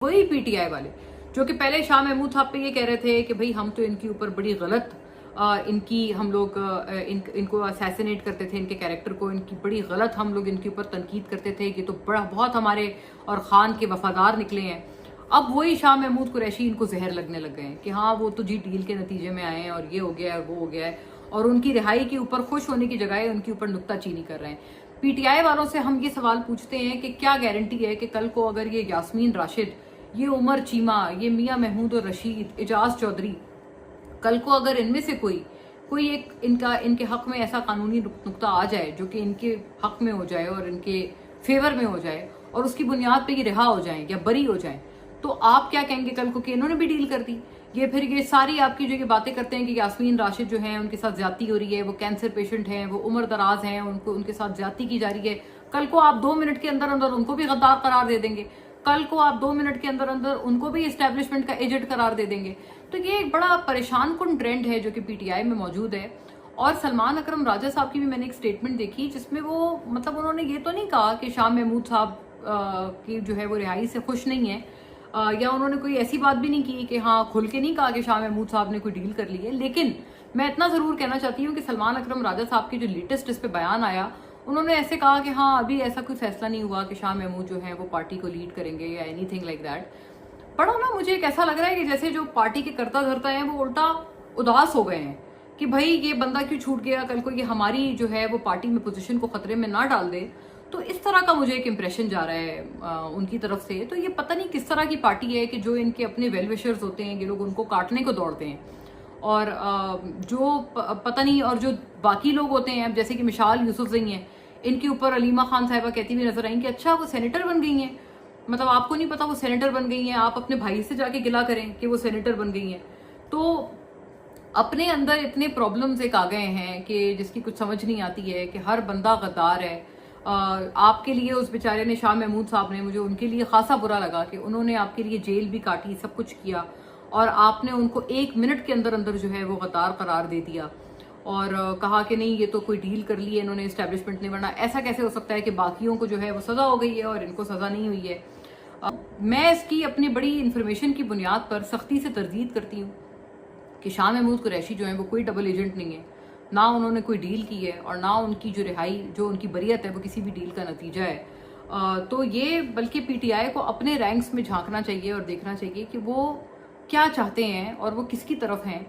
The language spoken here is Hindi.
वही पीटीआई वाले जो कि पहले शाह महमूद साहब पे ये कह रहे थे कि भाई हम तो इनके ऊपर बड़ी गलत इनकी हम लोग इनको असैसिनेट करते थे, इनके कैरेक्टर को इनकी बड़ी गलत हम लोग इनके ऊपर तनकीद करते थे कि तो बड़ा बहुत हमारे और खान के वफादार निकले हैं। अब वही शाह महमूद कुरैशी इनको जहर लगने लग गए हैं कि हाँ वो तो जी डील के नतीजे में आए हैं और ये हो गया है वो हो गया है, और उनकी रिहाई के ऊपर खुश होने की जगह उनके ऊपर नुक्ताचीनी कर रहे हैं। पीटीआई वालों से हम ये सवाल पूछते हैं कि क्या गारंटी है कि कल को अगर ये यास्मीन राशिद, ये उमर चीमा, ये मियां महमूद और रशीद, एजाज चौधरी, कल को अगर इनमें से कोई एक इनके हक में ऐसा कानूनी नुक्ता आ जाए जो कि इनके हक में हो जाए और इनके फेवर में हो जाए और उसकी बुनियाद पे ये रिहा हो जाए या बरी हो जाए, तो आप क्या कहेंगे कल को कि इन्होंने भी डील कर दी? ये फिर ये सारी आपकी जो ये बातें करते हैं कि यास्मीन राशिद जो है उनके साथ ज्यादती हो रही है, वो कैंसर पेशेंट हैं, वो उम्र दराज हैं, उनको उनके साथ ज्यादती की जा रही है, कल को आप 2 मिनट के अंदर अंदर उनको भी गद्दार करार दे देंगे, कल को आप 2 मिनट के अंदर अंदर उनको भी एस्टेब्लिशमेंट का एजेंट करार दे देंगे। तो ये एक बड़ा परेशान कुन ट्रेंड है जो कि पीटीआई में मौजूद है। और सलमान अकरम राजा साहब की भी मैंने एक स्टेटमेंट देखी जिसमें वो मतलब उन्होंने ये तो नहीं कहा कि शाह महमूद साहब की जो है वो रिहाई से खुश नहीं है, या उन्होंने कोई ऐसी बात भी नहीं की कि हाँ खुल के नहीं कहा कि शाह महमूद साहब ने कोई डील कर ली है। लेकिन मैं इतना जरूर कहना चाहती हूँ कि सलमान अकरम राजा साहब की जो लेटेस्ट इस पे बयान आया, उन्होंने ऐसे कहा कि हाँ अभी ऐसा कोई फैसला नहीं हुआ कि शाह महमूद जो है वो पार्टी को लीड करेंगे या एनीथिंग लाइक दैट। बड़ा ना मुझे एक ऐसा लग रहा है कि जैसे जो पार्टी के कर्ता धर्ता हैं वो उल्टा उदास हो गए हैं कि भाई ये बंदा क्यों छूट गया, कल को ये हमारी जो है वो पार्टी में पोजीशन को खतरे में ना डाल दे। तो इस तरह का मुझे एक इम्प्रेशन जा रहा है उनकी तरफ से। तो ये पता नहीं किस तरह की पार्टी है कि जो इनके अपने वेल विशर्स होते हैं ये लोग उनको काटने को दौड़ते हैं, और जो पता नहीं, और जो बाकी लोग होते हैं, अब जैसे कि मिसाल यूसुफजई हैं, इनके ऊपर अलीमा खान साहिबा कहती हुई नजर आई कि अच्छा वो सेनेटर बन गई हैं, मतलब आपको नहीं पता वो सेनेटर बन गई हैं, आप अपने भाई से जाके गिला करें कि वो सेनेटर बन गई हैं। तो अपने अंदर इतने प्रॉब्लम्स एक आ गए हैं कि जिसकी कुछ समझ नहीं आती है कि हर बंदा गद्दार है। आपके लिए उस बेचारे ने, शाह महमूद साहब ने, मुझे उनके लिए खासा बुरा लगा कि उन्होंने आपके लिए जेल भी काटी, सब कुछ किया, और आपने उनको 1 मिनट के अंदर अंदर जो है वो गद्दार करार दे दिया और कहा कि नहीं ये तो कोई डील कर ली है इन्होंने एस्टेब्लिशमेंट ने, वरना ऐसा कैसे हो सकता है कि बाकियों को जो है वो सजा हो गई है और इनको सजा नहीं हुई है। मैं इसकी अपनी बड़ी इन्फॉर्मेशन की बुनियाद पर सख्ती से तरदीद करती हूँ कि शाह महमूद कुरैशी जो है वो कोई डबल एजेंट नहीं है, ना उन्होंने कोई डील की है और ना उनकी जो रिहाई, जो उनकी बरियत है वो किसी भी डील का नतीजा है। तो ये बल्कि पीटीआई को अपने रैंक्स में झांकना चाहिए और देखना चाहिए कि वो क्या चाहते हैं और वो किसकी तरफ हैं।